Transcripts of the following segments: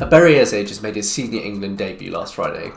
Ebere Eze just made his senior England debut last Friday.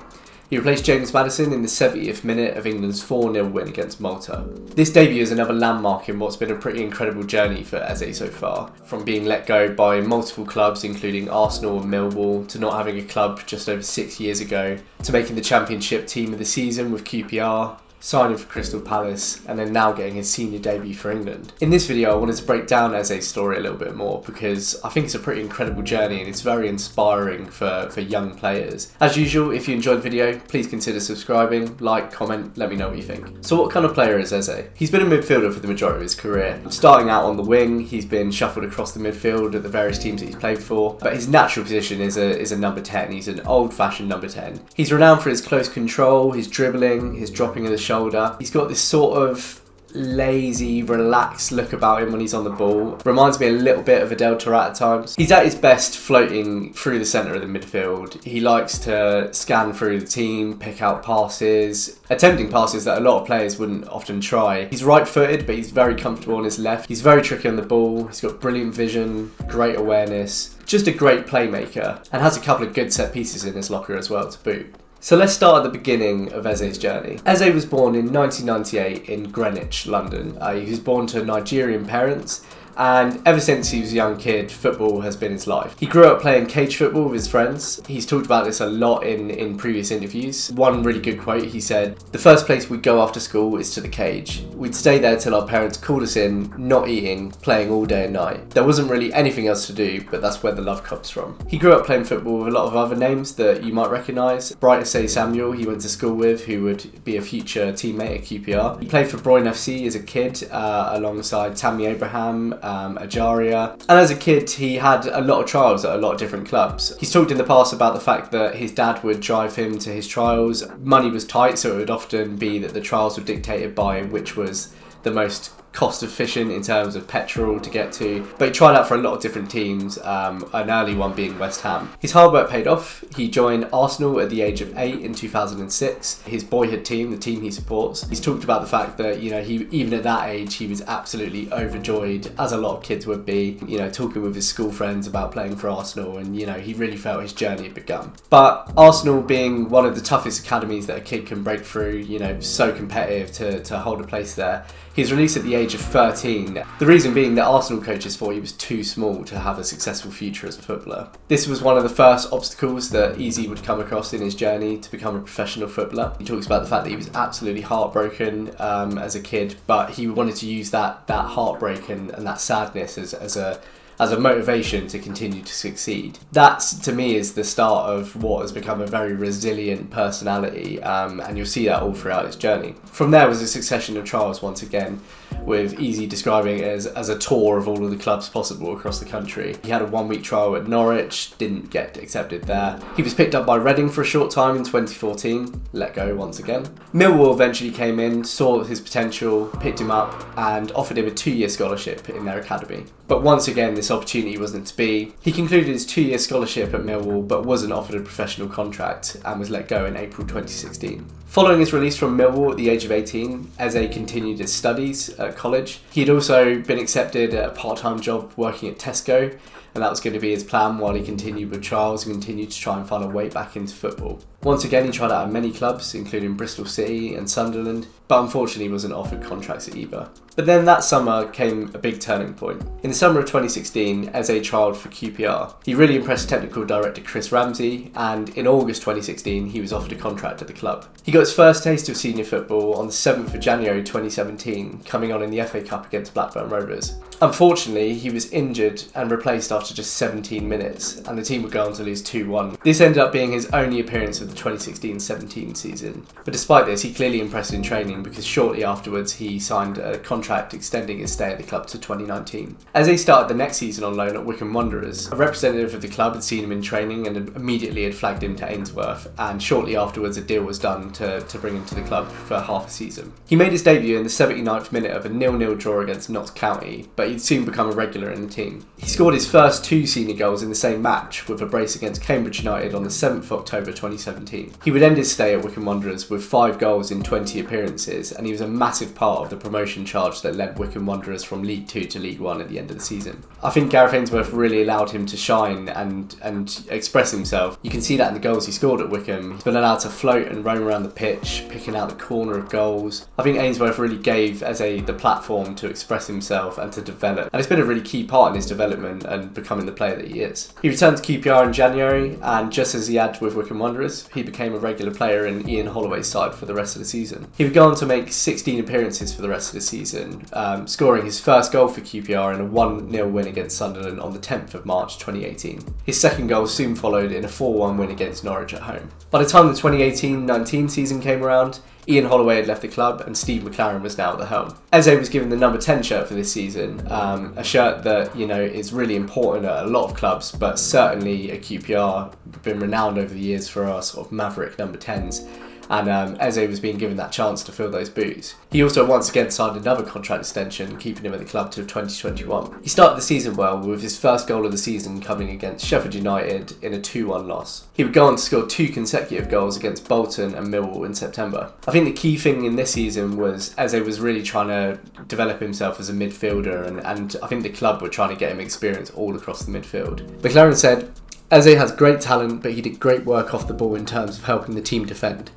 He replaced James Maddison in the 70th minute of England's 4-0 win against Malta. This debut is another landmark in what's been a pretty incredible journey for Eze so far. From being let go by multiple clubs including Arsenal and Millwall, to not having a club just over 6 years ago, to making the Championship team of the season with QPR, signing for Crystal Palace, and then now getting his senior debut for England. In this video I wanted to break down Eze's story a little bit more because I think it's a pretty incredible journey and it's very inspiring for young players. As usual, if you enjoyed the video, please consider subscribing, like, comment, let me know what you think. So what kind of player is Eze? He's been a midfielder for the majority of his career. Starting out on the wing, he's been shuffled across the midfield at the various teams that he's played for, but his natural position is a number 10. He's an old-fashioned number 10. He's renowned for his close control, his dribbling, his dropping of the shoulder. He's got this sort of lazy, relaxed look about him when he's on the ball. Reminds me a little bit of Adel Taarabt at times. He's at his best floating through the centre of the midfield. He likes to scan through the team, pick out passes, attempting passes that a lot of players wouldn't often try. He's right-footed, but he's very comfortable on his left. He's very tricky on the ball. He's got brilliant vision, great awareness, just a great playmaker, and has a couple of good set pieces in his locker as well to boot. So let's start at the beginning of Eze's journey. Eze was born in 1998 in Greenwich, London. He was born to Nigerian parents, and ever since he was a young kid, football has been his life. He grew up playing cage football with his friends. He's talked about this a lot in previous interviews. One really good quote, he said, "The first place we'd go after school is to the cage. We'd stay there till our parents called us in, not eating, playing all day and night. There wasn't really anything else to do, but that's where the love comes from." He grew up playing football with a lot of other names that you might recognise. Bright Say Samuel, he went to school with, who would be a future teammate at QPR. He played for Broyne FC as a kid, alongside Tammy Abraham, Ajaria. And as a kid, he had a lot of trials at a lot of different clubs. He's talked in the past about the fact that his dad would drive him to his trials. Money was tight, so it would often be that the trials were dictated by which was the most cost efficient in terms of petrol to get to, but he tried out for a lot of different teams, an early one being West Ham. His hard work paid off. He joined Arsenal at the age of 8 in 2006, his boyhood team, the team he supports. He's talked about the fact that, he even at that age, he was absolutely overjoyed, as a lot of kids would be, talking with his school friends about playing for Arsenal, and he really felt his journey had begun. But Arsenal being one of the toughest academies that a kid can break through, so competitive to hold a place there, he was released at the age of 13. The reason being that Arsenal coaches thought he was too small to have a successful future as a footballer. This was one of the first obstacles that Eze would come across in his journey to become a professional footballer. He talks about the fact that he was absolutely heartbroken as a kid, but he wanted to use that heartbreak and that sadness as a motivation to continue to succeed. That, to me, is the start of what has become a very resilient personality, and you'll see that all throughout his journey. From there was a succession of trials once again, with Eze describing it as a tour of all of the clubs possible across the country. He had a 1-week trial at Norwich, didn't get accepted there. He was picked up by Reading for a short time in 2014, let go once again. Millwall eventually came in, saw his potential, picked him up and offered him a 2-year scholarship in their academy. But once again, this opportunity wasn't to be. He concluded his 2-year scholarship at Millwall, but wasn't offered a professional contract and was let go in April 2016. Following his release from Millwall at the age of 18, Eze continued his studies at college. He had also been accepted at a part-time job working at Tesco, and that was going to be his plan while he continued with trials and continued to try and find a way back into football. Once again, he tried out at many clubs, including Bristol City and Sunderland, but unfortunately wasn't offered contracts at either. But then that summer came a big turning point. In the summer of 2016, Eze trialled for QPR. He really impressed technical director Chris Ramsey, and in August 2016, he was offered a contract at the club. He got his first taste of senior football on the 7th of January 2017, coming on in the FA Cup against Blackburn Rovers. Unfortunately, he was injured and replaced after just 17 minutes, and the team would go on to lose 2-1. This ended up being his only appearance of the 2016-17 season. But despite this, he clearly impressed in training because shortly afterwards he signed a contract extending his stay at the club to 2019. Eze started the next season on loan at Wycombe Wanderers. A representative of the club had seen him in training and immediately had flagged him to Ainsworth, and shortly afterwards a deal was done to bring him to the club for half a season. He made his debut in the 79th minute of a 0-0 draw against Notts County, but he'd soon become a regular in the team. He scored his first 2 senior goals in the same match with a brace against Cambridge United on the 7th of October 2017. He would end his stay at Wycombe Wanderers with 5 goals in 20 appearances, and he was a massive part of the promotion charge that led Wycombe Wanderers from League 2 to League 1 at the end of the season. I think Gareth Ainsworth really allowed him to shine and express himself. You can see that in the goals he scored at Wycombe. He's been allowed to float and roam around the pitch, picking out the corner of goals. I think Ainsworth really gave Eze the platform to express himself and to develop, and it's been a really key part in his development and becoming the player that he is. He returned to QPR in January, and just as he had with Wycombe Wanderers, he became a regular player in Ian Holloway's side for the rest of the season. He would go on to make 16 appearances for the rest of the season, scoring his first goal for QPR in a 1-0 win against Sunderland on the 10th of March 2018. His second goal soon followed in a 4-1 win against Norwich at home. By the time the 2018-19 season came around, Ian Holloway had left the club and Steve McLaren was now at the helm. Eze was given the number 10 shirt for this season, a shirt that, is really important at a lot of clubs, but certainly at QPR, been renowned over the years for our sort of maverick number 10s. And Eze was being given that chance to fill those boots. He also once again signed another contract extension, keeping him at the club till 2021. He started the season well, with his first goal of the season coming against Sheffield United in a 2-1 loss. He would go on to score 2 consecutive goals against Bolton and Millwall in September. I think the key thing in this season was Eze was really trying to develop himself as a midfielder, and I think the club were trying to get him experience all across the midfield. McLaren said, "Eze has great talent, but he did great work off the ball in terms of helping the team defend.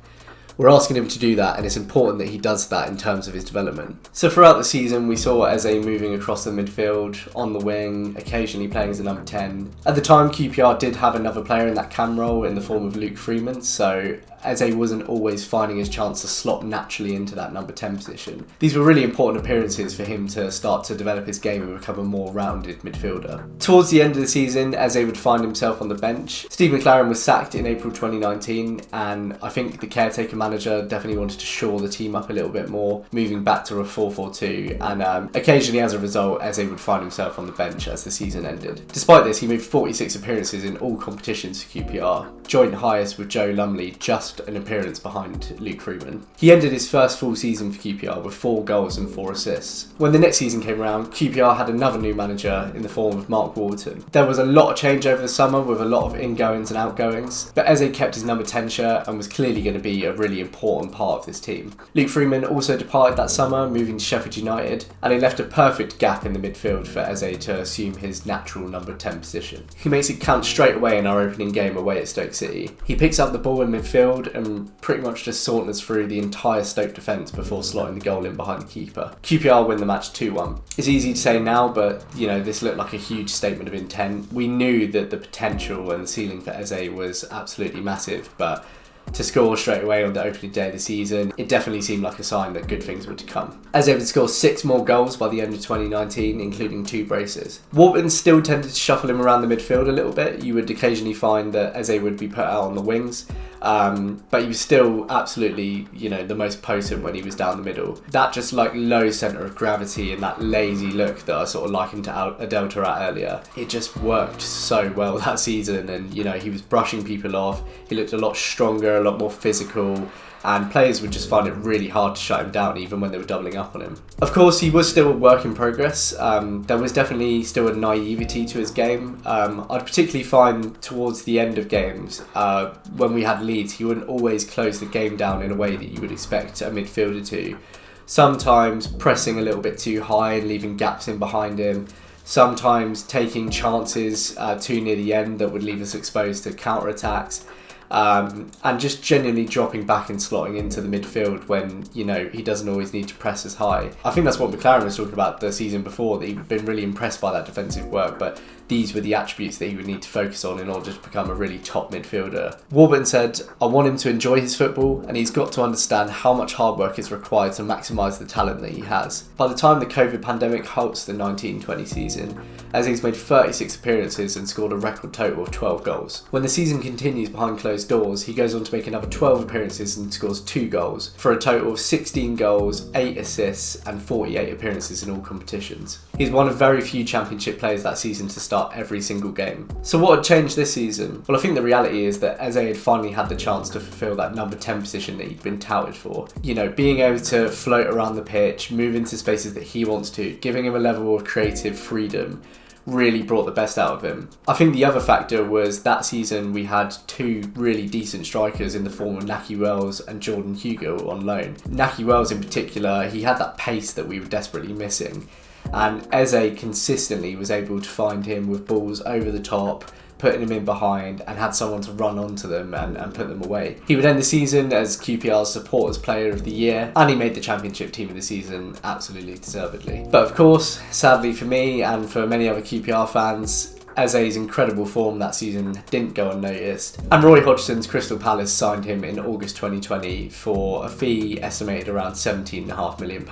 We're asking him to do that, and it's important that he does that in terms of his development." So throughout the season, we saw Eze moving across the midfield, on the wing, occasionally playing as a number 10. At the time, QPR did have another player in that cam role in the form of Luke Freeman, so Eze wasn't always finding his chance to slot naturally into that number 10 position. These were really important appearances for him to start to develop his game and become a more rounded midfielder. Towards the end of the season, Eze would find himself on the bench. Steve McLaren was sacked in April 2019, and I think the caretaker manager definitely wanted to shore the team up a little bit more, moving back to a 4-4-2, and occasionally as a result, Eze would find himself on the bench as the season ended. Despite this, he made 46 appearances in all competitions for QPR, joint highest with Joe Lumley, just an appearance behind Luke Freeman. He ended his first full season for QPR with 4 goals and 4 assists. When the next season came around, QPR had another new manager in the form of Mark Warburton. There was a lot of change over the summer with a lot of ingoings and outgoings, but Eze kept his number 10 shirt and was clearly going to be a really important part of this team. Luke Freeman also departed that summer, moving to Sheffield United, and it left a perfect gap in the midfield for Eze to assume his natural number 10 position. He makes it count straight away in our opening game away at Stoke City. He picks up the ball in midfield and pretty much just saunters through the entire Stoke defence before slotting the goal in behind the keeper. QPR win the match 2-1. It's easy to say now, but this looked like a huge statement of intent. We knew that the potential and the ceiling for Eze was absolutely massive, but to score straight away on the opening day of the season, it definitely seemed like a sign that good things were to come. Eze would score 6 more goals by the end of 2019, including 2 braces. Warburton still tended to shuffle him around the midfield a little bit. You would occasionally find that Eze would be put out on the wings, but he was still absolutely, the most potent when he was down the middle. That just low centre of gravity and that lazy look that I sort of likened to Adelta at earlier, it just worked so well that season, and he was brushing people off. He looked a lot stronger, a lot more physical, and players would just find it really hard to shut him down even when they were doubling up on him. Of course, he was still a work in progress. There was definitely still a naivety to his game. I'd particularly find towards the end of games, when we had leads, he wouldn't always close the game down in a way that you would expect a midfielder to. Sometimes pressing a little bit too high and leaving gaps in behind him. Sometimes taking chances too near the end that would leave us exposed to counter-attacks. And just genuinely dropping back and slotting into the midfield when, he doesn't always need to press as high. I think that's what McLaren was talking about the season before, that he'd been really impressed by that defensive work, but these were the attributes that he would need to focus on in order to become a really top midfielder. Warburton said, "I want him to enjoy his football, and he's got to understand how much hard work is required to maximise the talent that he has." By the time the COVID pandemic halts the 19-20 season, Eze's made 36 appearances and scored a record total of 12 goals. When the season continues behind closed doors, he goes on to make another 12 appearances and scores 2 goals, for a total of 16 goals, 8 assists and 48 appearances in all competitions. He's one of very few championship players that season to start start every single game. So what had changed this season? Well, I think the reality is that Eze had finally had the chance to fulfil that number 10 position that he'd been touted for. You know, being able to float around the pitch, move into spaces that he wants to, giving him a level of creative freedom really brought the best out of him. I think the other factor was that season we had two really decent strikers in the form of Nahki Wells and Jordan Hugo on loan. Nahki Wells in particular, he had that pace that we were desperately missing, and Eze consistently was able to find him with balls over the top, putting him in behind, and had someone to run onto them and put them away. He would end the season as QPR's Supporters Player of the Year, and he made the Championship Team of the Season absolutely deservedly. But of course, sadly for me and for many other QPR fans, Eze's incredible form that season didn't go unnoticed, and Roy Hodgson's Crystal Palace signed him in August 2020 for a fee estimated around £17.5 million.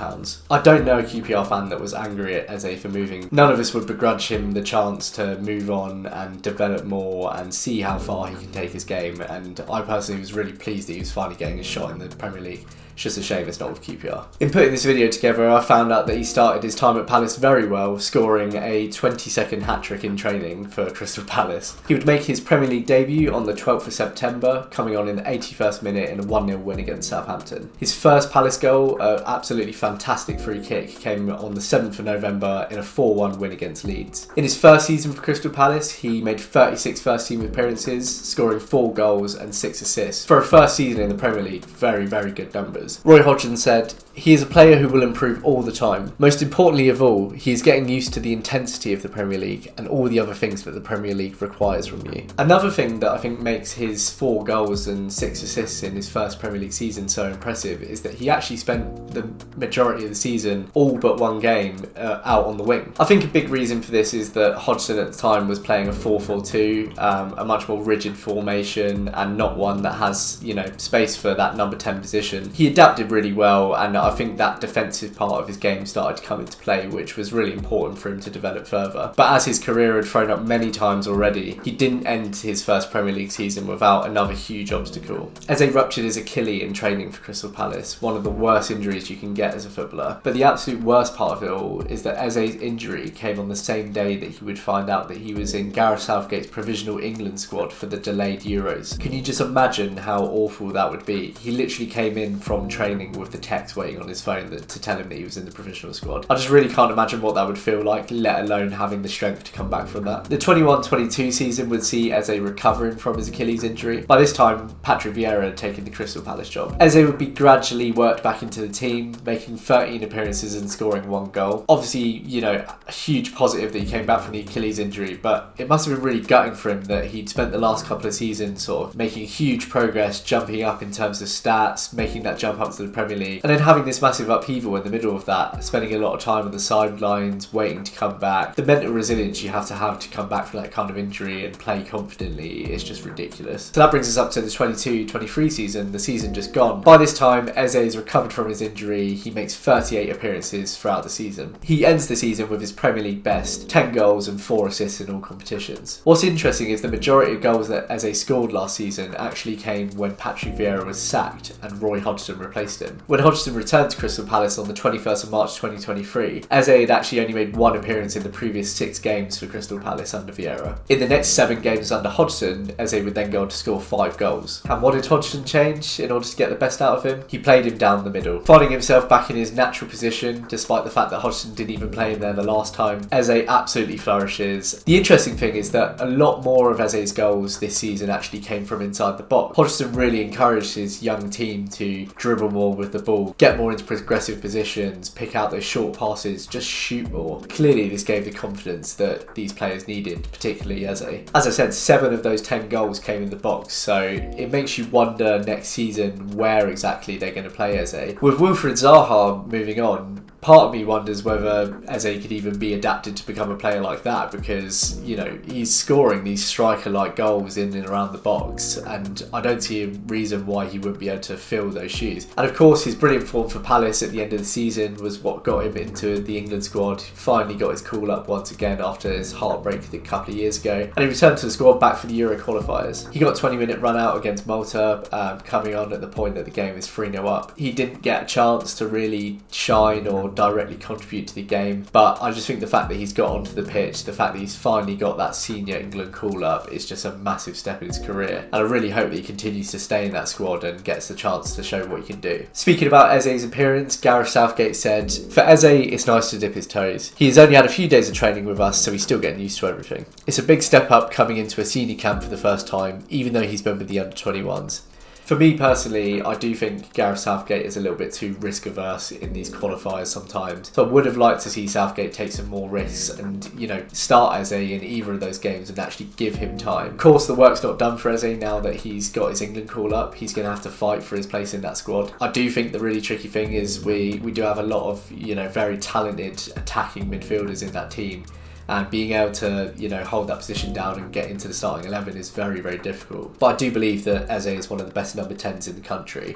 I don't know a QPR fan that was angry at Eze for moving. None of us would begrudge him the chance to move on and develop more and see how far he can take his game, and I personally was really pleased that he was finally getting a shot in the Premier League. It's just a shame it's not with QPR. In putting this video together, I found out that he started his time at Palace very well, scoring a 20-second hat-trick in training for Crystal Palace. He would make his Premier League debut on the 12th of September, coming on in the 81st minute in a 1-0 win against Southampton. His first Palace goal, an absolutely fantastic free kick, came on the 7th of November in a 4-1 win against Leeds. In his first season for Crystal Palace, he made 36 first-team appearances, scoring 4 goals and 6 assists. For a first season in the Premier League, very, very good numbers. Roy Hodgson said, "He is a player who will improve all the time. Most importantly of all, he is getting used to the intensity of the Premier League and all the other things that the Premier League requires from you." Another thing that I think makes his 4 goals and 6 assists in his first Premier League season so impressive is that he actually spent the majority of the season, all but one game, out on the wing. I think a big reason for this is that Hodgson at the time was playing a 4-4-2, a much more rigid formation and not one that has, space for that number 10 position. He adapted really well, and I think that defensive part of his game started to come into play, which was really important for him to develop further. But as his career had thrown up many times already, he didn't end his first Premier League season without another huge obstacle. Eze ruptured his Achilles in training for Crystal Palace, one of the worst injuries you can get as a footballer. But the absolute worst part of it all is that Eze's injury came on the same day that he would find out that he was in Gareth Southgate's provisional England squad for the delayed Euros. Can you just imagine how awful that would be? He literally came in from training with the text waiting on his phone to tell him that he was in the provisional squad. I just really can't imagine what that would feel like, let alone having the strength to come back from that. The 21-22 season would see Eze recovering from his Achilles injury. By this time, Patrick Vieira had taken the Crystal Palace job. Eze would be gradually worked back into the team, making 13 appearances and scoring 1 goal. Obviously, a huge positive that he came back from the Achilles injury, but it must have been really gutting for him that he'd spent the last couple of seasons sort of making huge progress, jumping up in terms of stats, making that jump up to the Premier League, and then having this massive upheaval in the middle of that, spending a lot of time on the sidelines, waiting to come back. The mental resilience you have to come back from that kind of injury and play confidently is just ridiculous. So that brings us up to the 22-23 season, the season just gone. By this time, Eze is recovered from his injury. He makes 38 appearances throughout the season. He ends the season with his Premier League best, 10 goals and 4 assists in all competitions. What's interesting is the majority of goals that Eze scored last season actually came when Patrick Vieira was sacked and Roy Hodgson replaced him. When Hodgson returned to Crystal Palace on the 21st of March 2023, Eze had actually only made 1 appearance in the previous 6 games for Crystal Palace under Vieira. In the next 7 games under Hodgson, Eze would then go on to score 5 goals. And what did Hodgson change in order to get the best out of him? He played him down the middle, finding himself back in his natural position, despite the fact that Hodgson didn't even play him there the last time. Eze absolutely flourishes. The interesting thing is that a lot more of Eze's goals this season actually came from inside the box. Hodgson really encouraged his young team to dribble more with the ball, get more into progressive positions, pick out those short passes, just shoot more. Clearly this gave the confidence that these players needed, particularly Eze. As I said, 7 of those 10 goals came in the box, so it makes you wonder next season where exactly they're going to play Eze. With Wilfried Zaha moving on, part of me wonders whether Eze could even be adapted to become a player like that, because, he's scoring these striker-like goals in and around the box, and I don't see a reason why he wouldn't be able to fill those shoes. And of course, his brilliant form for Palace at the end of the season was what got him into the England squad. He finally got his call up once again after his heartbreak, I think, a couple of years ago, and he returned to the squad back for the Euro qualifiers. He got a 20-minute run out against Malta, coming on at the point that the game is 3-0 up. He didn't get a chance to really shine or directly contribute to the game, but I just think the fact that he's got onto the pitch, the fact that he's finally got that senior England call-up is just a massive step in his career, and I really hope that he continues to stay in that squad and gets the chance to show what he can do. Speaking about Eze's appearance, Gareth Southgate said, "For Eze, it's nice to dip his toes. He's only had a few days of training with us, so he's still getting used to everything. It's a big step up coming into a senior camp for the first time, even though he's been with the under-21s. For me personally, I do think Gareth Southgate is a little bit too risk averse in these qualifiers sometimes. So I would have liked to see Southgate take some more risks and, start Eze in either of those games and actually give him time. Of course, the work's not done for Eze now that he's got his England call up. He's going to have to fight for his place in that squad. I do think the really tricky thing is we do have a lot of, very talented attacking midfielders in that team. And being able to, hold that position down and get into the starting 11 is very, very difficult. But I do believe that Eze is one of the best number 10s in the country.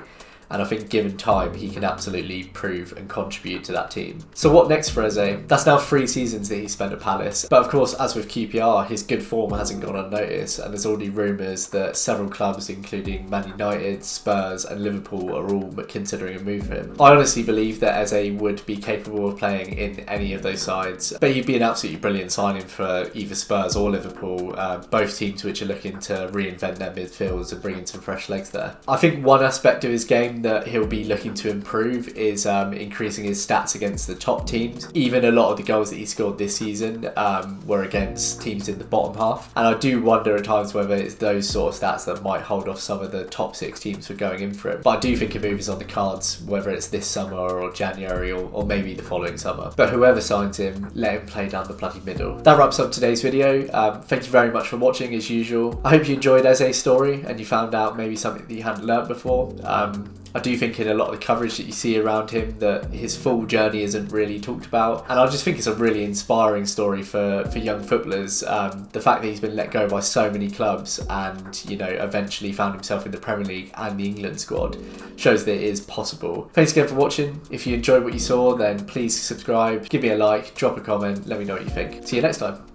And I think given time, he can absolutely prove and contribute to that team. So what next for Eze? That's now 3 seasons that he spent at Palace. But of course, as with QPR, his good form hasn't gone unnoticed. And there's already rumours that several clubs, including Man United, Spurs and Liverpool, are all considering a move for him. I honestly believe that Eze would be capable of playing in any of those sides. But he'd be an absolutely brilliant signing for either Spurs or Liverpool, both teams which are looking to reinvent their midfields and bring in some fresh legs there. I think one aspect of his game that he'll be looking to improve is increasing his stats against the top teams. Even a lot of the goals that he scored this season were against teams in the bottom half, and I do wonder at times whether it's those sort of stats that might hold off some of the top 6 teams for going in for him. But I do think a move is on the cards, whether it's this summer or January or maybe the following summer. But whoever signs him, let him play down the bloody middle. That wraps up today's video. Thank you very much for watching as usual. I hope you enjoyed Eze's story and you found out maybe something that you hadn't learnt before. I do think in a lot of the coverage that you see around him that his full journey isn't really talked about, and I just think it's a really inspiring story for young footballers. The fact that he's been let go by so many clubs and eventually found himself in the Premier League and the England squad shows that it is possible. Thanks again for watching. If you enjoyed what you saw, then please subscribe, give me a like, drop a comment, let me know what you think. See you next time.